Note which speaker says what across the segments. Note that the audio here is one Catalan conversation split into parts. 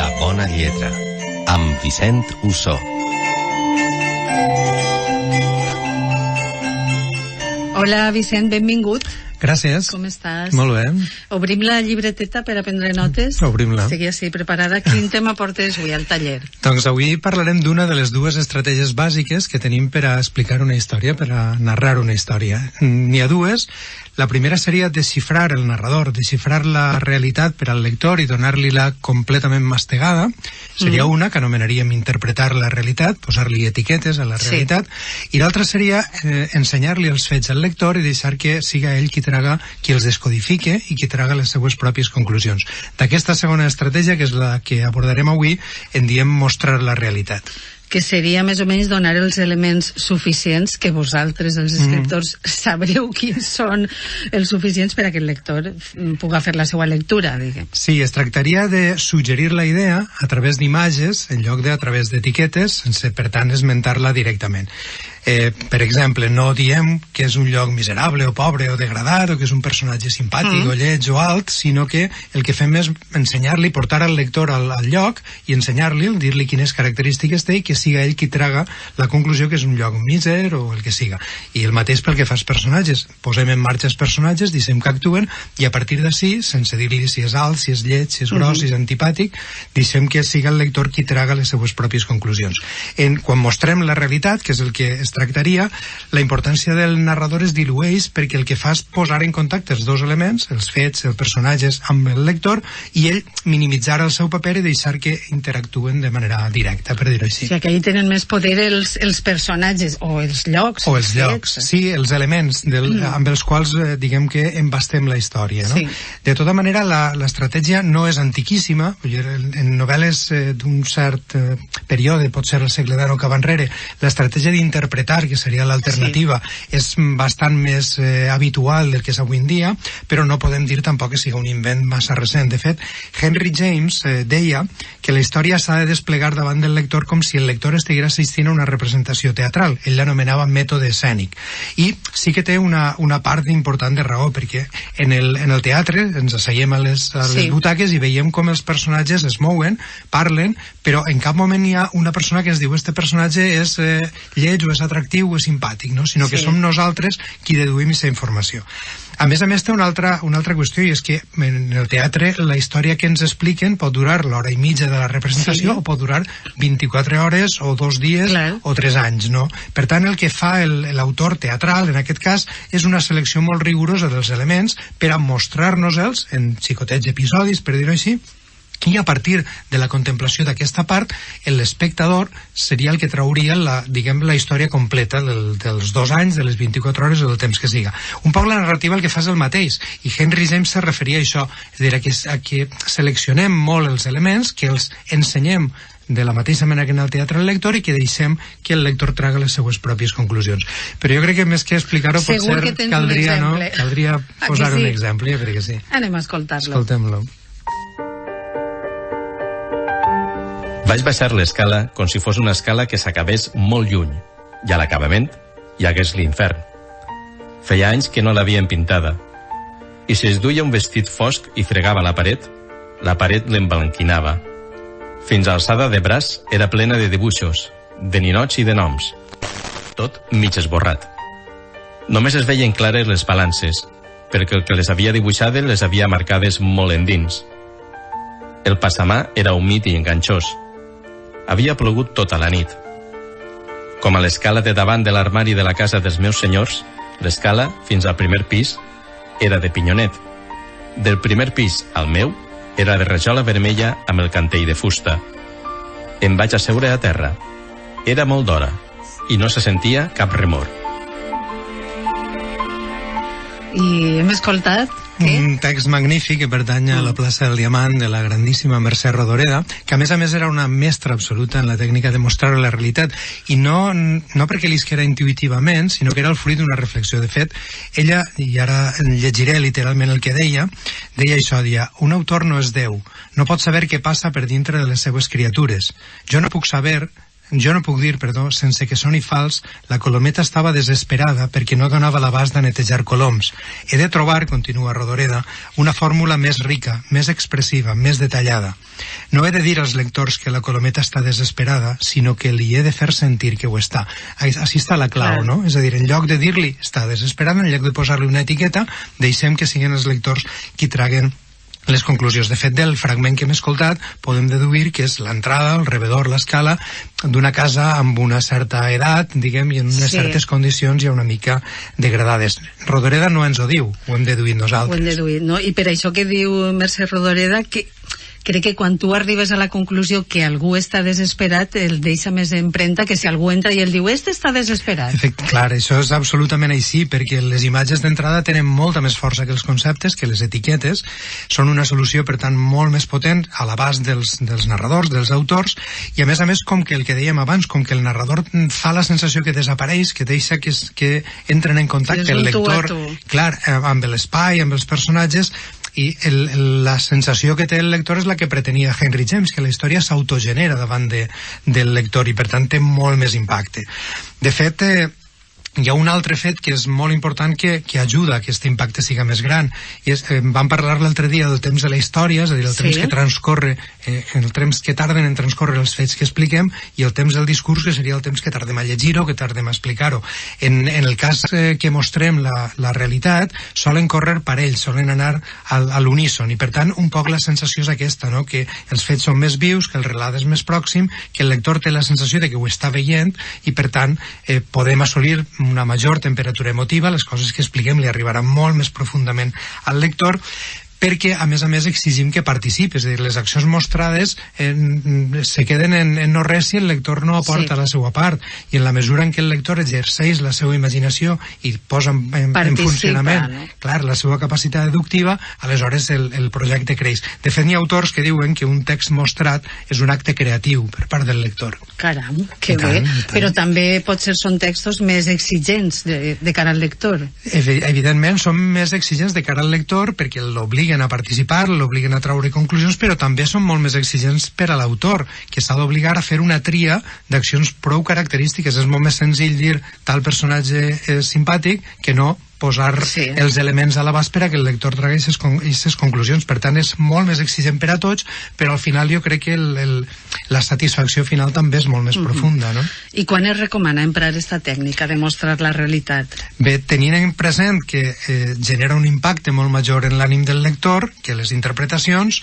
Speaker 1: La bona lletra, amb Vicent Ussó.
Speaker 2: Hola, Vicent, benvingut.
Speaker 3: Gràcies.
Speaker 2: Com estàs?
Speaker 3: Molt bé.
Speaker 2: Obrim la llibreteta per a prendre notes?
Speaker 3: Obrim-la.
Speaker 2: Estigui així preparada. Quin tema portes avui al taller?
Speaker 3: Doncs avui parlarem d'una de les dues estratègies bàsiques que tenim per a explicar una història, per a narrar una història. N'hi ha dues. La primera seria desxifrar el narrador, desxifrar la realitat per al lector i donar-li-la completament mastegada. Seria una, que anomenaríem interpretar la realitat, posar-li etiquetes a la realitat. I l'altra seria ensenyar-li els fets al lector i deixar que siga ell qui els descodifique i qui traga les seues pròpies conclusions. D'aquesta segona estratègia, que és la que abordarem avui, en diem mostrar la realitat.
Speaker 2: Que seria més o menys donar els elements suficients que vosaltres, els escriptors, sabreu quins són els suficients per a que el lector pugui fer la seva lectura, diguem.
Speaker 3: Sí, es tractaria de suggerir la idea a través d'imatges en lloc de a través d'etiquetes, sense, per tant, esmentar-la directament. Per exemple, no diem que és un lloc miserable o pobre o degradat o que és un personatge simpàtic o lleig o alt, sinó que el que fem és ensenyar-li, portar al lector al lloc i ensenyar-li, dir-li quines característiques té i que siga ell qui traga la conclusió que és un lloc míser o el que siga. I el mateix pel que fa als personatges. Posem en marxa els personatges, deixem que actuen i a partir d'ací, sense dir-li si és alt, si és lleig, si és gros, si és antipàtic, deixem que siga el lector qui traga les seues pròpies conclusions. Quan mostrem la realitat, que és el que es tractaria, la importància del narrador es dilueix perquè el que fa és posar en contacte els dos elements, els fets, els personatges, amb el lector, i ell minimitzar el seu paper i deixar que interactuen de manera directa, per dir-ho així.
Speaker 2: O sigui, que ahí tenen més poder els personatges o els llocs.
Speaker 3: O els llocs, sí, els elements amb els quals, diguem que embastem la història, no?
Speaker 2: Sí.
Speaker 3: De tota manera, l'estratègia no és antiquíssima. En novel·les d'un cert període, pot ser el segle XIX o cap enrere, l'estratègia d'interpretar, que seria l'alternativa, és bastant més habitual del que és avui en dia, però no podem dir tampoc que sigui un invent massa recent. De fet, Henry James deia que la història s'ha de desplegar davant del lector com si el lector estigués assistint a una representació teatral. Ell l'anomenava mètode escènic. I sí que té una part important de raó, perquè en el teatre ens asseiem a les butaques i veiem com els personatges es mouen, parlen, però en cap moment hi ha una persona que ens diu este personatge és lleig o és atractiu o és simpàtic, no? Sinó que som nosaltres qui deduïm aquesta informació. A més, té una altra qüestió, i és que en el teatre la història que ens expliquen pot durar l'hora i mitja de la representació o pot durar 24 hores o 2 dies o 3 anys, no? Per tant, el que fa l'autor teatral, en aquest cas, és una selecció molt rigorosa dels elements per a mostrar-nos-els en xicotets episodis, per dir-ho així, i a partir de la contemplació d'aquesta part, l'espectador seria el que trauria la història completa dels 2 anys, de les 24 hores o del temps que siga. Un poc la narrativa el que fa és el mateix, i Henry James se referia a això, és a dir, a que seleccionem molt els elements, que els ensenyem de la mateixa manera que en el teatre al lector i que deixem que el lector traga les seues pròpies conclusions. Però jo crec que més que explicar-ho potser caldria posar un exemple, jo crec que sí.
Speaker 2: Anem a escoltar-lo.
Speaker 3: Escoltem-lo.
Speaker 4: Vaig baixar l'escala com si fos una escala que s'acabés molt lluny, i a l'acabament hi hagués l'infern. Feia anys que no l'havien pintada, i si es duia un vestit fosc i fregava la paret l'emblanquinava. Fins a alçada de braç era plena de dibuixos, de ninots i de noms, tot mig esborrat. Només es veien clares les balances, perquè el que les havia dibuixades les havia marcades molt endins. El passamà era humit i enganxós. Havia plogut tota la nit. Com a l'escala de davant de l'armari de la casa dels meus senyors, l'escala, fins al primer pis, era de pinyonet. Del primer pis al meu, era de rajola vermella amb el cantell de fusta. Em vaig asseure a terra. Era molt d'hora, i no se sentia cap remor.
Speaker 2: I hem escoltat
Speaker 3: un text magnífic que pertany a la plaça del Diamant de la grandíssima Mercè Rodoreda, que a més era una mestra absoluta en la tècnica de mostrar la realitat, i no perquè l'isquera intuïtivament, sinó que era el fruit d'una reflexió. De fet, ella, i ara llegiré literalment el que deia això, deia: un autor no és Déu, no pot saber què passa per dintre de les seues criatures. Jo no puc saber jo no puc dir, perdó, sense que soni fals, la Colometa estava desesperada perquè no donava l'abast de netejar coloms. He de trobar, continua Rodoreda, una fórmula més rica, més expressiva, més detallada. No he de dir als lectors que la Colometa està desesperada, sinó que li he de fer sentir que ho està. Així està la clau, no? És a dir, en lloc de dir-li està desesperada, en lloc de posar-li una etiqueta, deixem que siguin els lectors qui traguen les conclusions. De fet, del fragment que hem escoltat podem deduir que és l'entrada, el rebedor, l'escala d'una casa amb una certa edat, diguem, i en unes certes condicions ja una mica degradades. Rodoreda no ens ho diu, ho hem deduït nosaltres.
Speaker 2: Ho hem deduït, no? I per això que diu Mercè Rodoreda que crec que quan tu arribes a la conclusió que algú està desesperat, el deixa més empremta que si algú entra i el diu, este està desesperat.
Speaker 3: Clar, això és absolutament així, perquè les imatges d'entrada tenen molta més força que els conceptes, que les etiquetes, són una solució, per tant, molt més potent a l'abast dels narradors, dels autors, i a més, com que el que dèiem abans, com que el narrador fa la sensació que desapareix, que deixa que entren en contacte el lector, clar, amb l'espai, amb els personatges, i la sensació que té el lector és la que pretenia Henry James, que la història s'autogenera davant del lector i per tant té molt més impacte. De fet, hi ha un altre fet que és molt important que ajuda a que aquest impacte siga més gran. Vam parlar l'altre dia del temps de la història, és a dir, el temps que transcorre, el temps que tarden en transcorrer els fets que expliquem, i el temps del discurs, que seria el temps que tardem a llegir-ho, que tardem a explicar-ho. En el cas que mostrem la realitat, solen córrer parells, solen anar a l'uníson, i per tant un poc la sensació és aquesta, no? Que els fets són més vius, que el relat és més pròxim, que el lector té la sensació de que ho està veient, i per tant podem assolir una major temperatura emotiva, les coses que expliquem li arribaran molt més profundament al lector, perquè, a més, exigim que participi, és a dir, les accions mostrades se queden en no res si el lector no aporta la seva part, i en la mesura en què el lector exerceix la seva imaginació i posa en funcionament, clar, la seva capacitat deductiva, aleshores el projecte creix. De fet, hi ha autors que diuen que un text mostrat és un acte creatiu per part del lector.
Speaker 2: Caram, que bé, però també potser són textos més exigents de cara al lector.
Speaker 3: Evidentment, són més exigents de cara al lector perquè l'obliguen a participar, l'obliguen a treure conclusions, però també són molt més exigents per a l'autor, que s'ha d'obligar a fer una tria d'accions prou característiques. És molt més senzill dir tal personatge és simpàtic que no posar els elements a l'abast per a que el lector tragui aquestes conclusions. Per tant, és molt més exigent per a tots, però al final jo crec que la satisfacció final també és molt més profunda, no?
Speaker 2: I quan es recomana emprar aquesta tècnica de mostrar la realitat?
Speaker 3: Bé, tenint en present que genera un impacte molt major en l'ànim del lector que les interpretacions,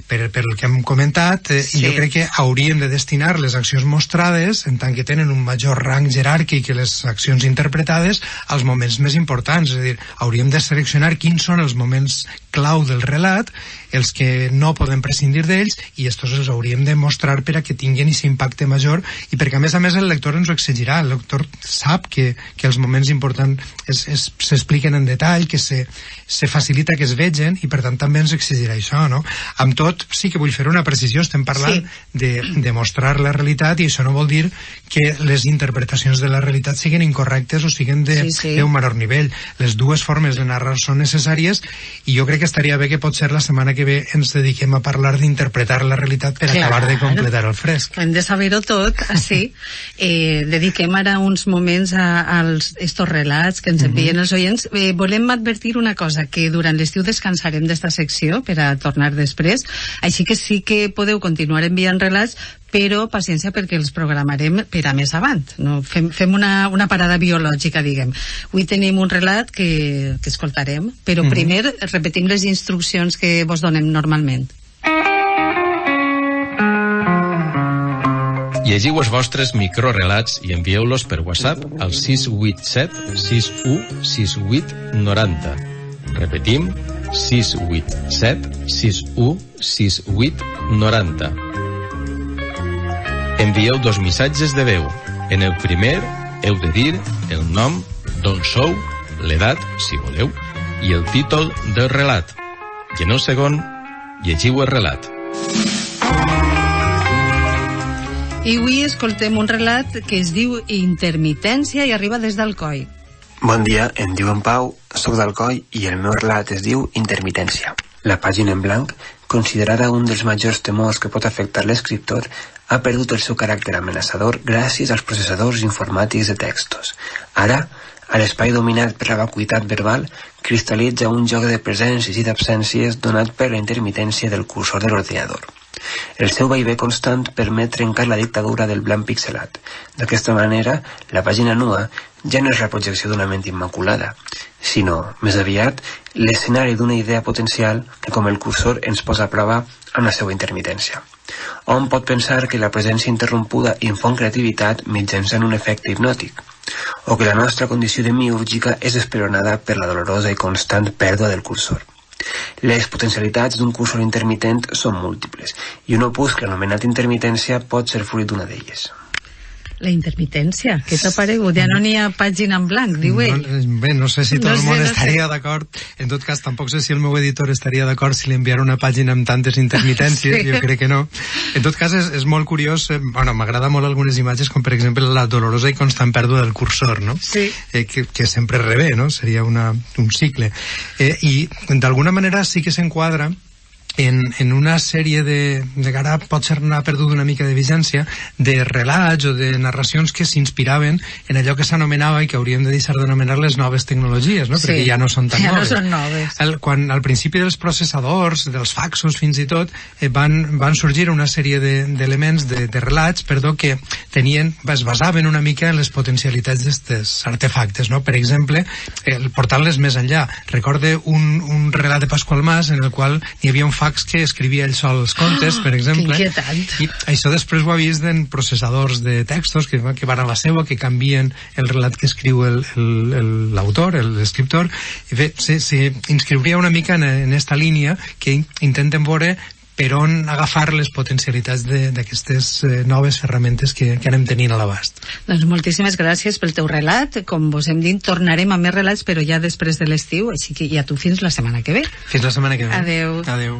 Speaker 3: per el que hem comentat, jo crec que hauríem de destinar les accions mostrades, en tant que tenen un major rang jeràrquic que les accions interpretades, als moments més importants. És a dir, hauríem de seleccionar quins són els moments clau del relat, els que no podem prescindir d'ells, i estos els hauríem de mostrar per a que tinguin aquest impacte major, i perquè a més el lector ens ho exigirà. El lector sap que els moments importants s'expliquen en detall, que se facilita que es vegen, i per tant també ens exigirà això, no? Amb tot, sí que vull fer una precisió, estem parlant de mostrar la realitat, i això no vol dir que les interpretacions de la realitat siguin incorrectes o siguin d'un menor nivell. Les dues formes de narrar són necessàries, i jo crec que estaria bé que potser la setmana que ve ens dediquem a parlar d'interpretar la realitat per acabar de completar el fresc.
Speaker 2: Hem de saber-ho tot, així. Dediquem ara uns moments a estos relats que ens envien els oients. Volem advertir una cosa, que durant l'estiu descansarem d'esta secció per a tornar després, així que sí que podeu continuar enviant relats, però paciència perquè els programarem per a més avant. No? Fem una parada biològica, diguem. Avui tenim un relat que escoltarem, però primer repetim les instruccions que vos donem normalment.
Speaker 4: Llegiu els vostres microrelats i envieu-los per WhatsApp al 687 61 68 90. Repetim, 687 61 68 90. Envieu 2 missatges de veu. En el primer heu de dir el nom, d'on sou, l'edat, si voleu, i el títol del relat. I en el segon, llegiu el relat.
Speaker 2: I avui escoltem un relat que es diu Intermitència i arriba des d'Alcoi.
Speaker 5: Bon dia, em diu en Pau, soc d'Alcoi i el meu relat es diu Intermitència. La pàgina en blanc considerada un dels majors temors que pot afectar l'escriptor, ha perdut el seu caràcter amenaçador gràcies als processadors informàtics de textos. Ara, a l'espai dominat per la vacuïtat verbal, cristal·litza un joc de presències i d'absències donat per la intermitència del cursor de l'ordinador. El seu vaivé constant permet trencar la dictadura del blanc pixelat. D'aquesta manera, la pàgina nua ja no és la projecció d'una ment immaculada, sinó, més aviat, l'escenari d'una idea potencial que com el cursor ens posa a prova amb la seva intermitència. Hom pot pensar que la presència interrompuda infon creativitat mitjançant un efecte hipnòtic, o que la nostra condició demiúrgica és esperonada per la dolorosa i constant pèrdua del cursor. Les potencialitats d'un cursor intermitent són múltiples, i un opuscle anomenat intermitència pot ser fruit d'una d'elles.
Speaker 2: La intermitència, què t'ha paregut? Ja no n'hi ha pàgina en blanc, diu ell.
Speaker 3: Bé, no sé si tot el món estaria d'acord. En tot cas, tampoc sé si el meu editor estaria d'acord si li enviara una pàgina amb tantes intermitències, jo crec que no. En tot cas, és molt curiós, bueno, m'agrada molt algunes imatges, com per exemple la dolorosa i constant pèrdua del cursor, no?
Speaker 2: Sí.
Speaker 3: Que sempre rebé, no? Seria un cicle. I d'alguna manera sí que s'enquadra en una sèrie de que ara potser n'ha perdut una mica de vigència, de relats o de narracions que s'inspiraven en allò que s'anomenava i que hauríem de deixar d'anomenar les noves tecnologies, no? Perquè ja no són tan noves.
Speaker 2: Ja no són noves.
Speaker 3: Quan al principi dels processadors, dels faxos fins i tot, van sorgir una sèrie d'elements, de relats, que es basaven una mica en les potencialitats d'aquests artefactes, no? Per exemple, portant-les més enllà. Recorde un relat de Pasqual Mas en el qual hi havia un fax que escrivia ell sol els contes, per exemple.
Speaker 2: Que inquietant.
Speaker 3: I això després ho ha vist en processadors de textos que van a la seva, que canvien el relat que escriu l'autor, l'escriptor, i bé, s'inscriuria una mica en esta línia que intenten veure per on agafar les potencialitats d'aquestes noves ferramentes que anem tenint a l'abast.
Speaker 2: Doncs moltíssimes gràcies pel teu relat. Com vos hem dit, tornarem a més relats, però ja després de l'estiu, així que ja tu fins la setmana que ve.
Speaker 3: Fins la setmana que ve.
Speaker 2: Adeu.
Speaker 3: Adeu.